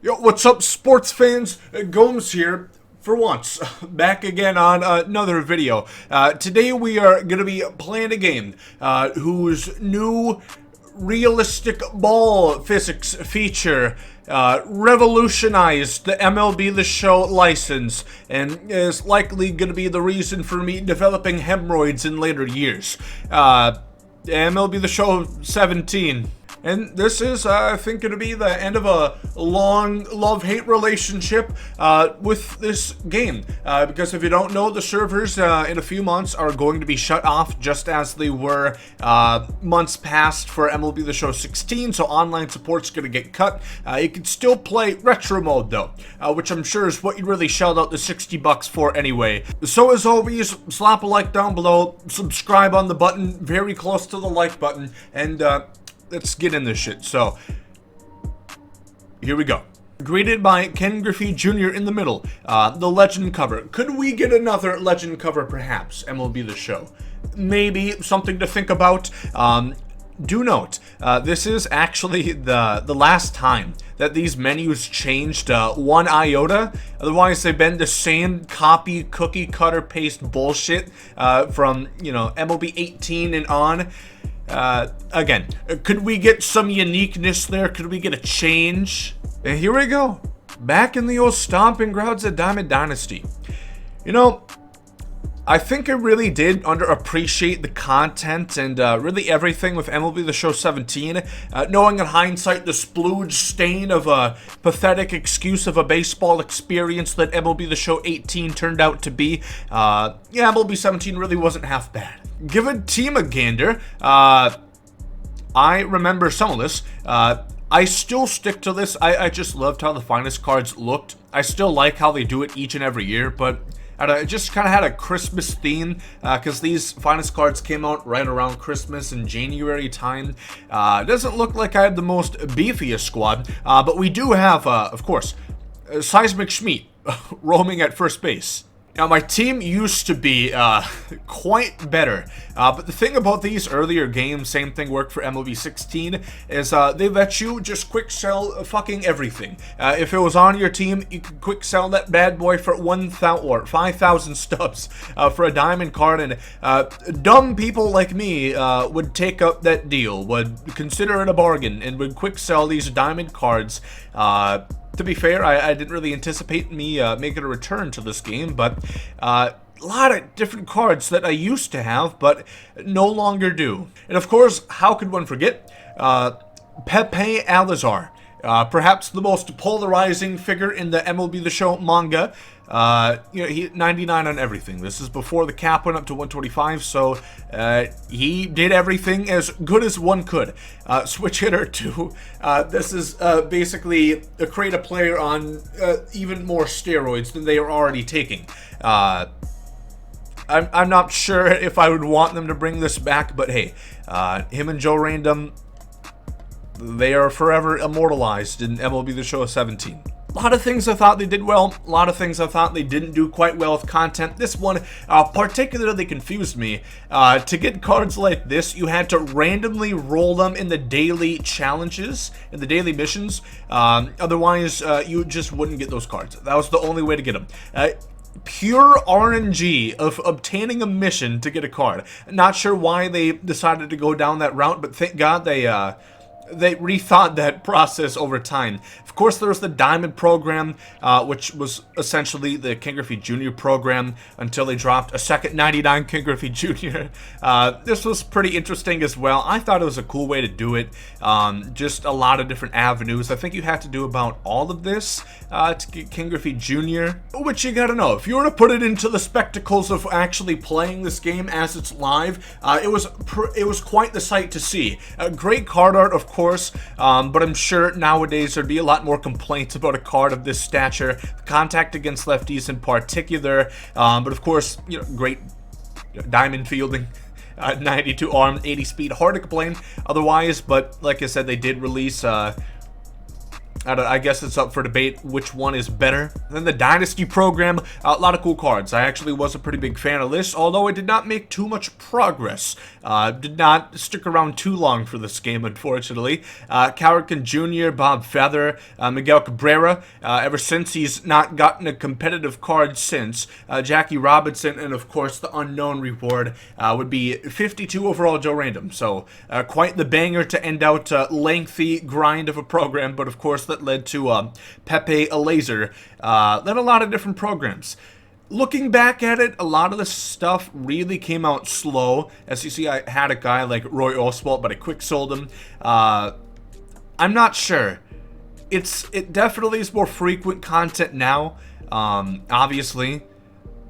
Yo, what's up, sports fans? Gomes here. For once, back again on another video. Today we are going to be playing a game whose new realistic ball physics feature revolutionized the MLB The Show license and is likely going to be the reason for me developing hemorrhoids in later years. MLB The Show 17. And this is, I think, going to be the end of a long love-hate relationship with this game. Because if you don't know, the servers in a few months are going to be shut off just as they were months past for MLB The Show 16, so online support's going to get cut. You can still play retro mode, though, which I'm sure is what you really shelled out the $60 for anyway. So as always, slap a like down below, subscribe on the button, very close to the like button, and let's get in this shit. So, here we go. Greeted by Ken Griffey Jr. in the middle. The legend cover. Could we get another legend cover, perhaps? MLB The Show. Maybe something to think about. Do note, this is actually the last time that these menus changed one iota. Otherwise, they've been the same copy, cookie cutter paste bullshit from, MLB 18 and on. Again, could we get some uniqueness there? Could we get a change? And here we go. Back in the old stomping grounds of Diamond Dynasty. I think I really did underappreciate the content and really everything with MLB The Show 17. Knowing in hindsight the splooge stain of a pathetic excuse of a baseball experience that MLB The Show 18 turned out to be, MLB 17 really wasn't half bad. Give a team a gander. I remember some of this. I still stick to this. I just loved how the finest cards looked. I still like how they do it each and every year, but it just kind of had a Christmas theme because these finest cards came out right around Christmas and January time. It doesn't look like I had the most beefiest squad, but we do have, of course, Seismic Schmeat roaming at first base. Now, my team used to be quite better, but the thing about these earlier games, same thing worked for MLB 16, is they let you just quick sell fucking everything. If it was on your team, you could quick sell that bad boy for 1,000 or 5,000 stubs for a diamond card, and dumb people like me would take up that deal, would consider it a bargain, and would quick sell these diamond cards. To be fair, I didn't really anticipate me making a return to this game, but a lot of different cards that I used to have, but no longer do. And of course, how could one forget? Pepe Alazar. Perhaps the most polarizing figure in the MLB The Show manga. He 99 on everything. This is before the cap went up to 125, so he did everything as good as one could. Switch hitter to this is basically a create a player on even more steroids than they are already taking. I'm not sure if I would want them to bring this back, but hey, him and Joe Random, they are forever immortalized in MLB The Show 17. A lot of things I thought they did well, a lot of things I thought they didn't do quite well with content. This one particularly confused me. To get cards like this, you had to randomly roll them in the daily challenges, in the daily missions. Otherwise, you just wouldn't get those cards. That was the only way to get them. Pure RNG of obtaining a mission to get a card. Not sure why they decided to go down that route, but thank God they rethought that process over time. Of course, there was the Diamond program, which was essentially the Ken Griffey Jr. program until they dropped a second 99 Ken Griffey Jr. This was pretty interesting as well. I thought it was a cool way to do it. Just a lot of different avenues. I think you had to do about all of this to get Ken Griffey Jr. Which you gotta know, if you were to put it into the spectacles of actually playing this game as it's live, it was quite the sight to see. Great card art, of course, but I'm sure nowadays there'd be a lot more complaints about a card of this stature, contact against lefties in particular, but of course, great diamond fielding, 92 arm, 80 speed, hard to complain otherwise, but like I said, they did release I guess it's up for debate which one is better. Then the Dynasty program, a lot of cool cards. I actually was a pretty big fan of this, although I did not make too much progress. Did not stick around too long for this game, unfortunately. Cowardkin Jr., Bob Feather, Miguel Cabrera, ever since he's not gotten a competitive card since. Jackie Robinson, and of course the unknown reward would be 52 overall Joe Random. So quite the banger to end out a lengthy grind of a program, but of course that led to Pepe, Alazar, then a lot of different programs. Looking back at it, a lot of the stuff really came out slow. As you see, I had a guy like Roy Oswalt, but I quick sold him. I'm not sure. It definitely is more frequent content now, obviously.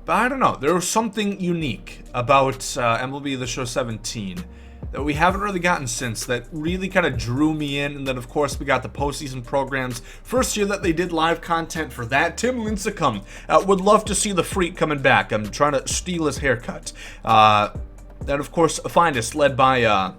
But I don't know. There was something unique about MLB The Show 17 that we haven't really gotten since that really kind of drew me in. And then, of course, we got the postseason programs. First year that they did live content for that. Tim Lincecum would love to see the Freak coming back. I'm trying to steal his haircut. Then, of course, Finest, led by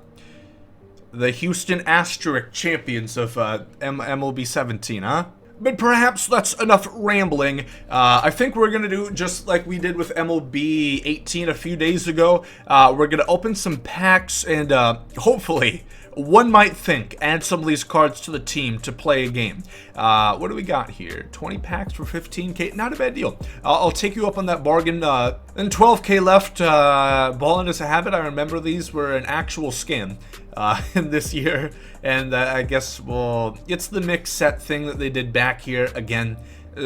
the Houston Astros champions of MLB 17, huh? But perhaps that's enough rambling. I think we're going to do just like we did with MLB 18 a few days ago. We're going to open some packs and hopefully, one might think, add some of these cards to the team to play a game. What do we got here? 20 packs for 15K. Not a bad deal. I'll take you up on that bargain. And 12K left. Balling is a habit. I remember these were an actual scam in this year. And I guess, well, it's the mix set thing that they did back here again.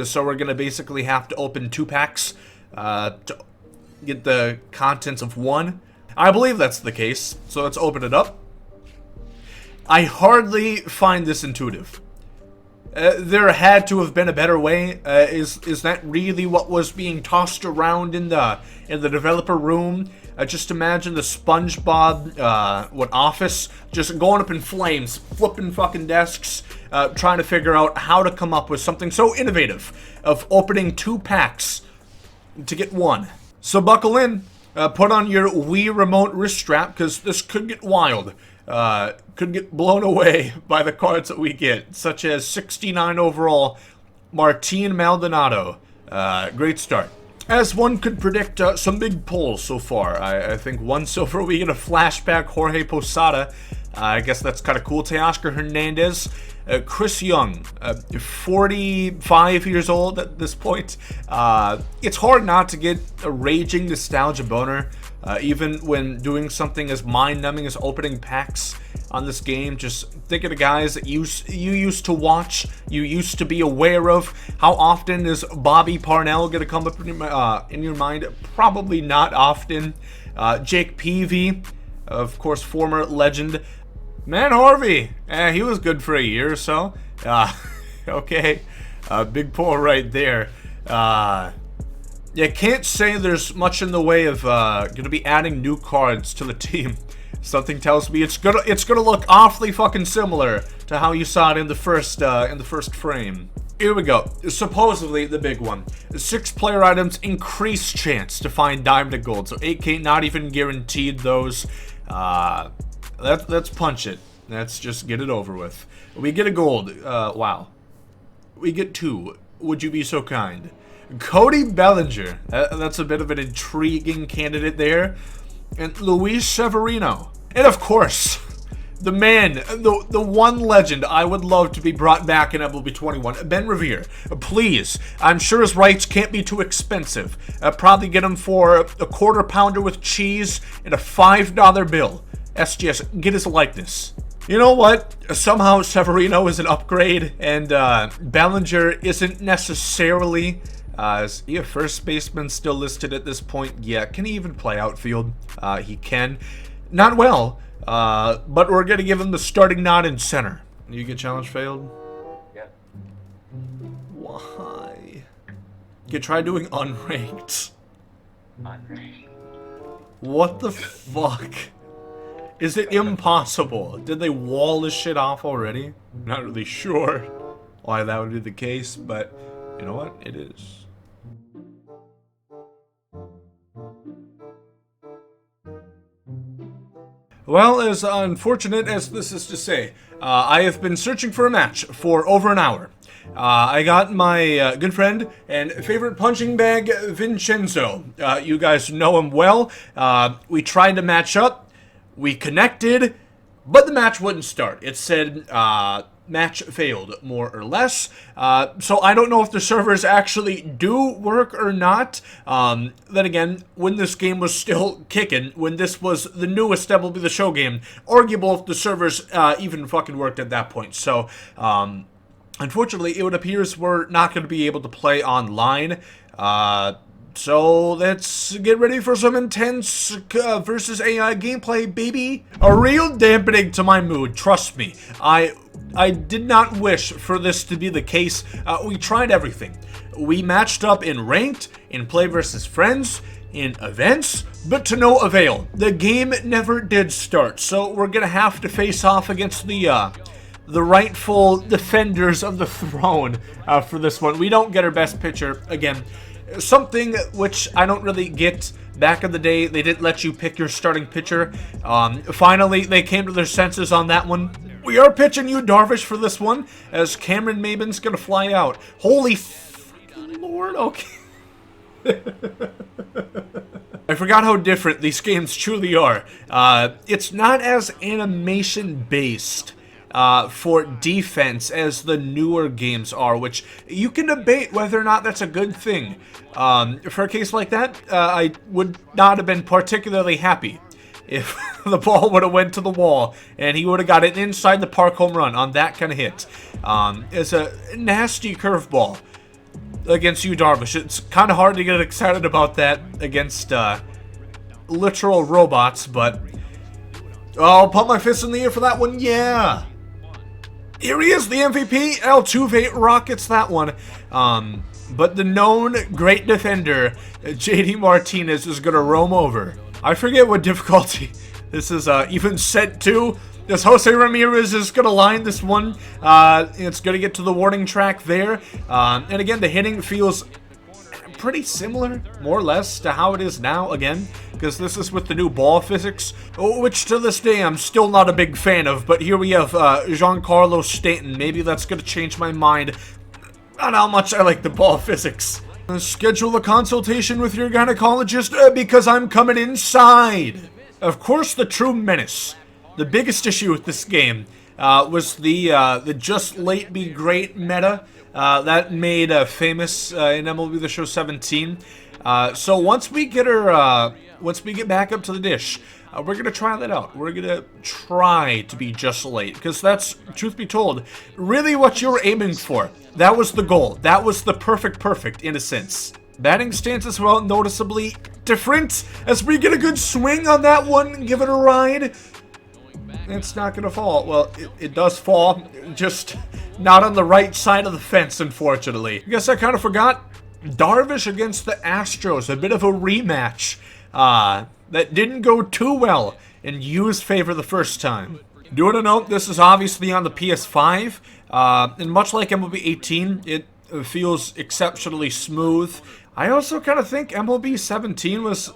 So we're going to basically have to open 2 packs to get the contents of 1. I believe that's the case. So let's open it up. I hardly find this intuitive. There had to have been a better way. Is that really what was being tossed around in the developer room? Just imagine the SpongeBob office just going up in flames, flipping fucking desks, trying to figure out how to come up with something so innovative of opening 2 packs to get 1. So buckle in, put on your Wii remote wrist strap because this could get wild. Could get blown away by the cards that we get, such as 69 overall Martin Maldonado. Great start. As one could predict, some big pulls so far. I think 1 silver, we get a flashback Jorge Posada. I guess that's kind of cool. Teoscar Hernandez. Chris Young, 45 years old at this point. It's hard not to get a raging nostalgia boner, even when doing something as mind-numbing as opening packs on this game. Just think of the guys that you used to watch, you used to be aware of. How often is Bobby Parnell going to come up in your mind? Probably not often. Jake Peavy, of course, former legend. Man Harvey, he was good for a year or so. Okay, big pull right there. Yeah, can't say there's much in the way of gonna be adding new cards to the team. Something tells me it's gonna look awfully fucking similar to how you saw it in the first frame. Here we go. Supposedly the big one. 6 player items, increased chance to find diamond and gold. So 8K, not even guaranteed those. Let's punch it. Let's just get it over with. We get a gold. Wow. We get 2. Would you be so kind? Cody Bellinger. That's a bit of an intriguing candidate there. And Luis Severino. And of course, the man, the one legend I would love to be brought back in MLB 21, Ben Revere. Please, I'm sure his rights can't be too expensive. Probably get him for a quarter pounder with cheese and a $5 bill. SGS, get his likeness. You know what? Somehow Severino is an upgrade, and Bellinger isn't necessarily. Is he a first baseman still listed at this point? Yeah. Can he even play outfield? He can. Not well, but we're going to give him the starting nod in center. You get challenge failed? Yeah. Why? You could try doing unranked. Unranked. What the fuck? Is it impossible? Did they wall this shit off already? Not really sure why that would be the case, but you know what? It is. Well, as unfortunate as this is to say, I have been searching for a match for over an hour. I got my good friend and favorite punching bag, Vincenzo. You guys know him well. We tried to match up. We connected, but the match wouldn't start. It said, match failed, more or less. So I don't know if the servers actually do work or not. Then again, when this game was still kicking, when this was the newest MLB The Show game, arguable if the servers even fucking worked at that point. So, unfortunately, it would appears we're not going to be able to play online. So let's get ready for some intense versus AI gameplay, baby. A real dampening to my mood, trust me. I did not wish for this to be the case. We tried everything. We matched up in ranked, in play versus friends, in events, but to no avail. The game never did start, so we're gonna have to face off against the rightful defenders of the throne for this one. We don't get our best pitcher again. Something which I don't really get. Back in the day, they didn't let you pick your starting pitcher. Finally, they came to their senses on that one. We are pitching you Darvish for this one, as Cameron Maben's gonna fly out. Holy Lord, okay. I forgot how different these games truly are. It's not as animation-based for defense as the newer games are, which you can debate whether or not that's a good thing. For a case like that, I would not have been particularly happy if the ball would have went to the wall and he would have got an inside the park home run on that kind of hit. It's a nasty curveball against you, Darvish. It's kind of hard to get excited about that against literal robots, but I'll pump my fist in the air for that one. Yeah. Here he is, the MVP. Altuve rockets that one. But the known great defender, JD Martinez, is going to roam over. I forget what difficulty this is even set to. This Jose Ramirez is going to line this one. It's going to get to the warning track there. And again, the hitting feels pretty similar, more or less, to how it is now, again, because this is with the new ball physics, which to this day I'm still not a big fan of, but here we have Giancarlo Stanton. Maybe that's going to change my mind on how much I like the ball physics. Schedule a consultation with your gynecologist because I'm coming inside. Of course, the true menace. The biggest issue with this game was the just late be great meta that made famous in MLB The Show 17. So once we get back up to the dish, we're gonna try that out. We're gonna try to be just late, because that's, truth be told, really what you were aiming for. That was the goal. That was the perfect in a sense. Batting stance as well, noticeably different, as we get a good swing on that one. Give it a ride. It's not gonna fall. Well, it does fall, just not on the right side of the fence, unfortunately. I guess I kind of forgot. Darvish against the Astros, a bit of a rematch that didn't go too well in Yu's favor the first time. Do want to note, this is obviously on the PS5, and much like MLB 18, it feels exceptionally smooth. I also kind of think MLB 17 was...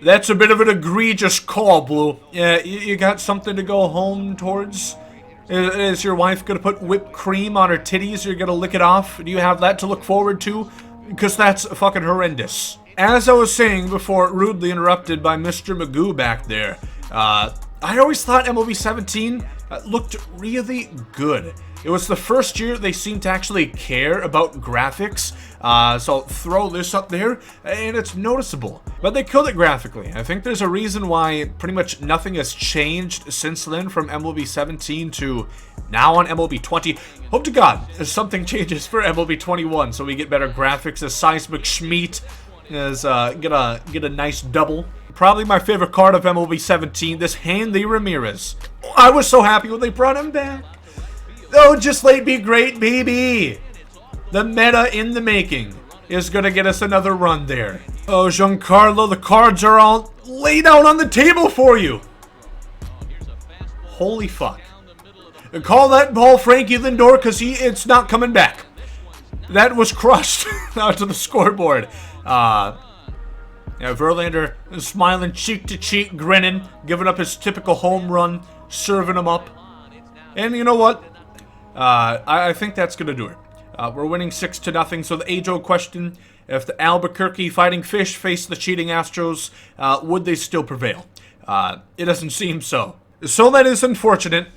That's a bit of an egregious call, Blue. Yeah, you got something to go home towards? Is your wife going to put whipped cream on her titties? You're going to lick it off? Do you have that to look forward to? Because that's fucking horrendous. As I was saying before, rudely interrupted by Mr. Magoo back there, I always thought MLB 17 looked really good. It was the first year they seemed to actually care about graphics, so I'll throw this up there, and it's noticeable. But they killed it graphically. I think there's a reason why pretty much nothing has changed since then, from MLB 17 to now on MLB 20. Hope to God something changes for MLB 21, so we get better graphics, as Seismic Schmeat is get a nice double. Probably my favorite card of MLB 17, this Hanley Ramirez. I was so happy when they brought him back. Oh, just late be great, baby. The meta in the making is going to get us another run there. Oh, Giancarlo, the cards are all laid out on the table for you. Holy fuck. Call that ball Frankie Lindor, because it's not coming back. That was crushed out to the scoreboard. Yeah, Yeah, Verlander smiling cheek to cheek, grinning, giving up his typical home run, serving him up. And you know what? I think that's going to do it. We're winning 6-0. So the age-old question, if the Albuquerque Fighting Fish face the cheating Astros, would they still prevail? It doesn't seem so. So that is unfortunate.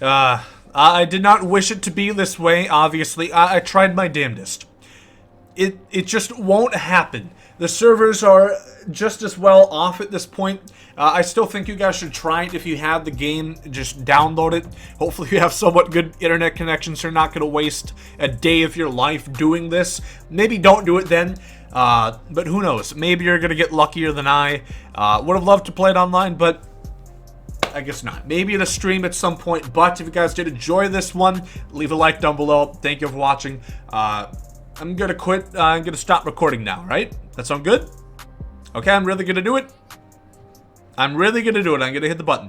I did not wish it to be this way, obviously. I tried my damnedest. It just won't happen. The servers are just as well off at this point. I still think you guys should try it if you have the game. Just download it. Hopefully you have somewhat good internet connections. So you're not going to waste a day of your life doing this. Maybe don't do it then. But who knows? Maybe you're going to get luckier than I. Would have loved to play it online, but I guess not. Maybe in a stream at some point. But if you guys did enjoy this one, leave a like down below. Thank you for watching. I'm going to quit. I'm going to stop recording now, right? That sound good? Okay, I'm really going to do it. I'm going to hit the button.